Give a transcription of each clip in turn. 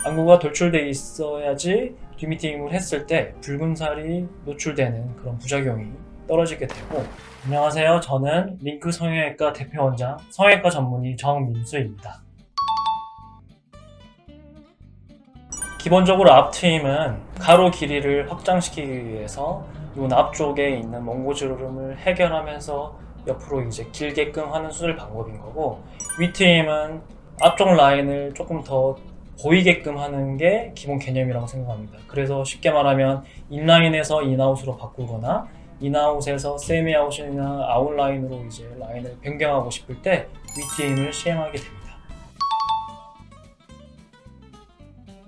안구가 돌출돼 있어야지 뒷미팅을 했을 때 붉은 살이 노출되는 그런 부작용이 떨어지게 되고. 안녕하세요. 저는 링크 성형외과 대표원장 성형외과 전문의 정민수입니다. 기본적으로 앞트임은 가로 길이를 확장시키기 위해서 눈 앞쪽에 있는 몽고주름을 해결하면서 옆으로 이제 길게끔 하는 수술 방법인 거고, 윗트임은 앞쪽 라인을 조금 더 보이게끔 하는 게 기본 개념이라고 생각합니다. 그래서 쉽게 말하면 인라인에서 인아웃으로 바꾸거나 인아웃에서 세미아웃이나 아웃라인으로 이제 라인을 변경하고 싶을 때 윗트임을 시행하게 됩니다.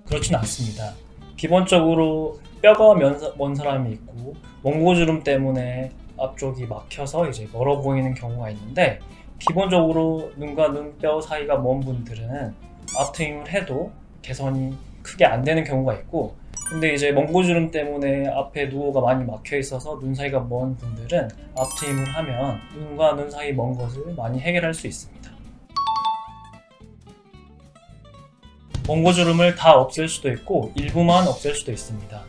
그렇진 않습니다. 기본적으로 뼈가 먼 사람이 있고 몽고주름 때문에 앞쪽이 막혀서 이제 멀어 보이는 경우가 있는데, 기본적으로 눈과 눈뼈 사이가 먼 분들은 앞트임을 해도 개선이 크게 안 되는 경우가 있고, 근데 이제 몽고주름 때문에 앞에 누오가 많이 막혀 있어서 눈 사이가 먼 분들은 앞트임을 하면 눈과 눈 사이 먼 것을 많이 해결할 수 있습니다. 몽고주름을 다 없앨 수도 있고 일부만 없앨 수도 있습니다.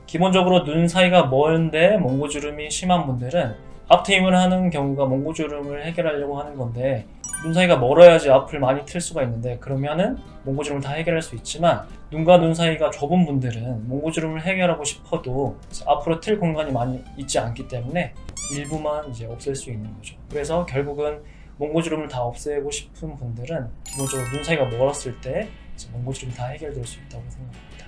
기본적으로 눈 사이가 먼데 몽고주름이 심한 분들은 앞트임을 하는 경우가 몽고주름을 해결하려고 하는 건데, 눈 사이가 멀어야지 앞을 많이 틀 수가 있는데 그러면은 몽고주름을 다 해결할 수 있지만, 눈과 눈 사이가 좁은 분들은 몽고주름을 해결하고 싶어도 앞으로 틀 공간이 많이 있지 않기 때문에 일부만 이제 없앨 수 있는 거죠. 그래서 결국은 몽고주름을 다 없애고 싶은 분들은 기본적으로 눈 사이가 멀었을 때 몽고주름 다 해결될 수 있다고 생각합니다.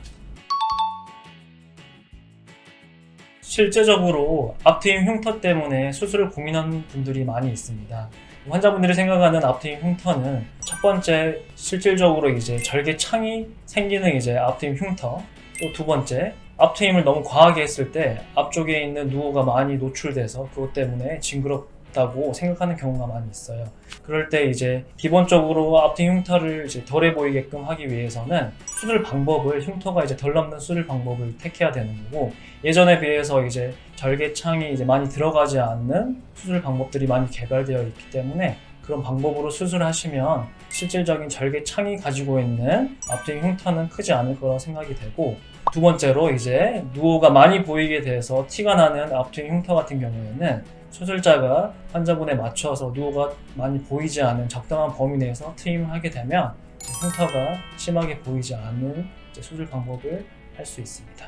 실제적으로 앞트임 흉터 때문에 수술을 고민하는 분들이 많이 있습니다. 환자분들이 생각하는 앞트임 흉터는 첫 번째, 실질적으로 이제 절개창이 생기는 이제 앞트임 흉터, 또 두 번째, 앞트임을 너무 과하게 했을 때 앞쪽에 있는 누오가 많이 노출돼서 그것 때문에 징그럽다고 생각하는 경우가 많이 있어요. 그럴 때 이제 기본적으로 앞트임 흉터를 이제 덜해 보이게끔 하기 위해서는 수술 방법을, 흉터가 이제 덜 남는 수술 방법을 택해야 되는 거고, 예전에 비해서 이제 절개창이 이제 많이 들어가지 않는 수술 방법들이 많이 개발되어 있기 때문에 그런 방법으로 수술하시면 실질적인 절개창이 가지고 있는 앞트임 흉터는 크지 않을 거라고 생각이 되고, 두 번째로 이제 누오가 많이 보이게 돼서 티가 나는 앞트임 흉터 같은 경우에는 수술자가 환자분에 맞춰서 누오가 많이 보이지 않은 적당한 범위 내에서 트임을 하게 되면 흉터가 심하게 보이지 않는 수술 방법을 할 수 있습니다.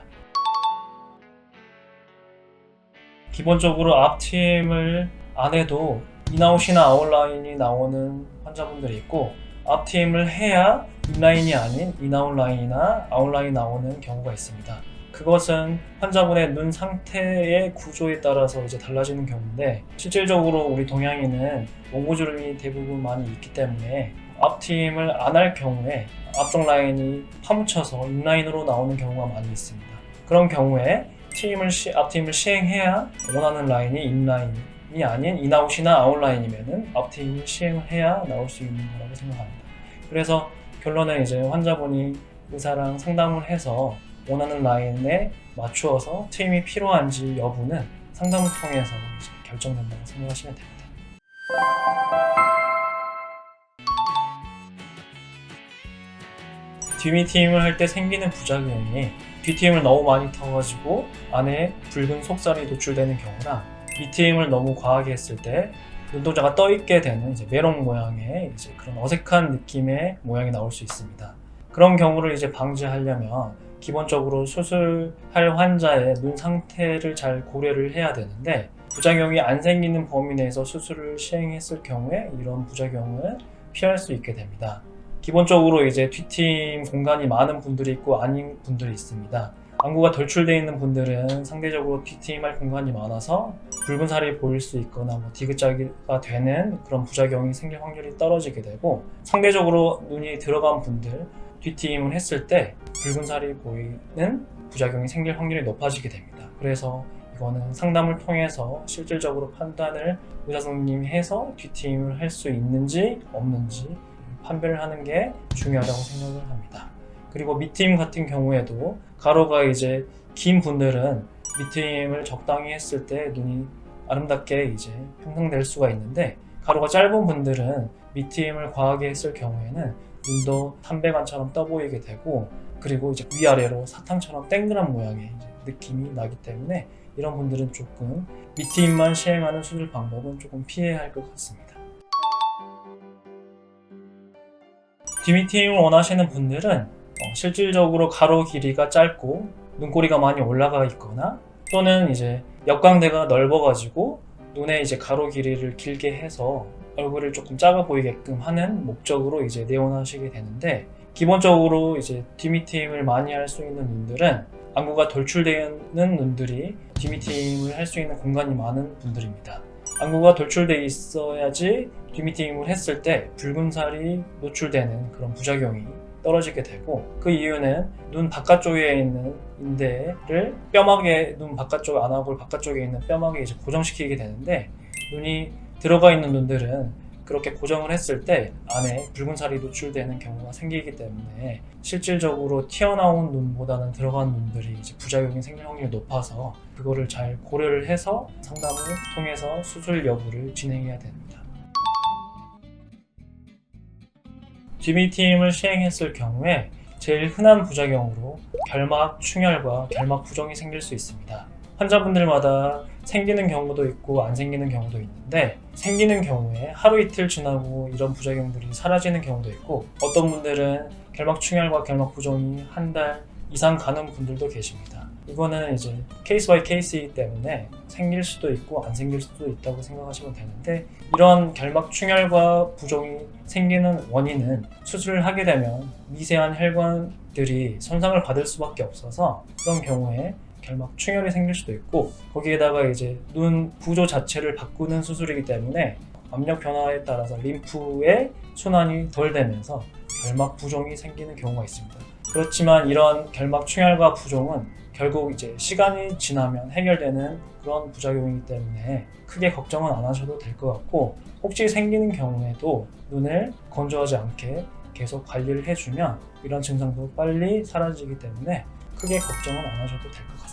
기본적으로 앞트임을 안 해도 인아웃이나 아웃라인이 나오는 환자분들이 있고, 앞트임을 해야 인라인이 아닌 인아웃 라인이나 아웃라인이 나오는 경우가 있습니다. 그것은 환자분의 눈 상태의 구조에 따라서 이제 달라지는 경우인데, 실질적으로 우리 동양인은 몽고주름이 대부분 많이 있기 때문에 앞트임을 안 할 경우에 앞쪽 라인이 파묻혀서 인라인으로 나오는 경우가 많이 있습니다. 그런 경우에 앞트임을 시행해야 원하는 라인이 인라인이 아닌 인아웃이나 아웃라인이면은 앞트임을 시행을 해야 나올 수 있는 거라고 생각합니다. 그래서 결론은 이제 환자분이 의사랑 상담을 해서 원하는 라인에 맞추어서 트임이 필요한지 여부는 상담을 통해서 이제 결정된다고 생각하시면 됩니다. 뒷미팅을 할 때 생기는 부작용이, 뒷트임을 너무 많이 터가지고 안에 붉은 속살이 노출되는 경우랑, 밑트임을 너무 과하게 했을 때 눈동자가 떠있게 되는 이제 메롱 모양의 이제 그런 어색한 느낌의 모양이 나올 수 있습니다. 그런 경우를 이제 방지하려면 기본적으로 수술할 환자의 눈 상태를 잘 고려를 해야 되는데, 부작용이 안 생기는 범위 내에서 수술을 시행했을 경우에 이런 부작용을 피할 수 있게 됩니다. 기본적으로 이제 뒷트임 공간이 많은 분들이 있고 아닌 분들이 있습니다. 안구가 돌출되어 있는 분들은 상대적으로 뒷트임할 공간이 많아서 붉은 살이 보일 수 있거나 디귿자가 되는 그런 부작용이 생길 확률이 떨어지게 되고, 상대적으로 눈이 들어간 분들, 뒷트임을 했을 때 붉은 살이 보이는 부작용이 생길 확률이 높아지게 됩니다. 그래서 이거는 상담을 통해서 실질적으로 판단을 의사 선생님이 해서 뒷트임을 할 수 있는지 없는지 판별을 하는 게 중요하다고 생각을 합니다. 그리고 밑트임 같은 경우에도 가로가 이제 긴 분들은 밑트임을 적당히 했을 때 눈이 아름답게 이제 형성될 수가 있는데, 가로가 짧은 분들은 밑트임을 과하게 했을 경우에는 눈도 삼배관처럼 떠 보이게 되고 그리고 이제 위아래로 사탕처럼 땡그란 모양의 이제 느낌이 나기 때문에 이런 분들은 조금 밑트임만 시행하는 수술 방법은 조금 피해야 할 것 같습니다. 뒷밑트임을 원하시는 분들은 실질적으로 가로 길이가 짧고 눈꼬리가 많이 올라가 있거나 또는 이제 역광대가 넓어가지고 눈에 이제 가로 길이를 길게 해서 얼굴을 조금 작아 보이게끔 하는 목적으로 이제 내원하시게 되는데, 기본적으로 이제 뒷밑트임을 많이 할 수 있는 눈들은 안구가 돌출되는 눈들이 뒷밑트임을 할 수 있는 공간이 많은 분들입니다. 안구가 돌출되어 있어야지 뒷밑트임을 했을 때 붉은 살이 노출되는 그런 부작용이 떨어지게 되고, 그 이유는 눈 바깥쪽에 있는 인대를 뼈막에, 눈 바깥쪽 안압을 바깥쪽에 있는 뼈막에 이제 고정시키게 되는데, 눈이 들어가 있는 눈들은 그렇게 고정을 했을 때 안에 붉은 살이 노출되는 경우가 생기기 때문에 실질적으로 튀어나온 눈보다는 들어간 눈들이 이제 부작용이 생길 확률이 높아서 그거를 잘 고려를 해서 상담을 통해서 수술 여부를 진행해야 됩니다. 뒷밑트임을 시행했을 경우에 제일 흔한 부작용으로 결막 충혈과 결막 부종이 생길 수 있습니다. 환자분들마다 생기는 경우도 있고 안 생기는 경우도 있는데, 생기는 경우에 하루 이틀 지나고 이런 부작용들이 사라지는 경우도 있고, 어떤 분들은 결막 충혈과 결막 부종이 한 달 이상 가는 분들도 계십니다. 이거는 이제 케이스 바이 케이스이기 때문에 생길 수도 있고 안 생길 수도 있다고 생각하시면 되는데, 이런 결막 충혈과 부종이 생기는 원인은 수술을 하게 되면 미세한 혈관들이 손상을 받을 수밖에 없어서 그런 경우에 결막 충혈이 생길 수도 있고, 거기에다가 이제 눈 구조 자체를 바꾸는 수술이기 때문에 압력 변화에 따라서 림프의 순환이 덜 되면서 결막 부종이 생기는 경우가 있습니다. 그렇지만 이런 결막 충혈과 부종은 결국 이제 시간이 지나면 해결되는 그런 부작용이기 때문에 크게 걱정은 안 하셔도 될 것 같고, 혹시 생기는 경우에도 눈을 건조하지 않게 계속 관리를 해주면 이런 증상도 빨리 사라지기 때문에 크게 걱정은 안 하셔도 될 것 같습니다.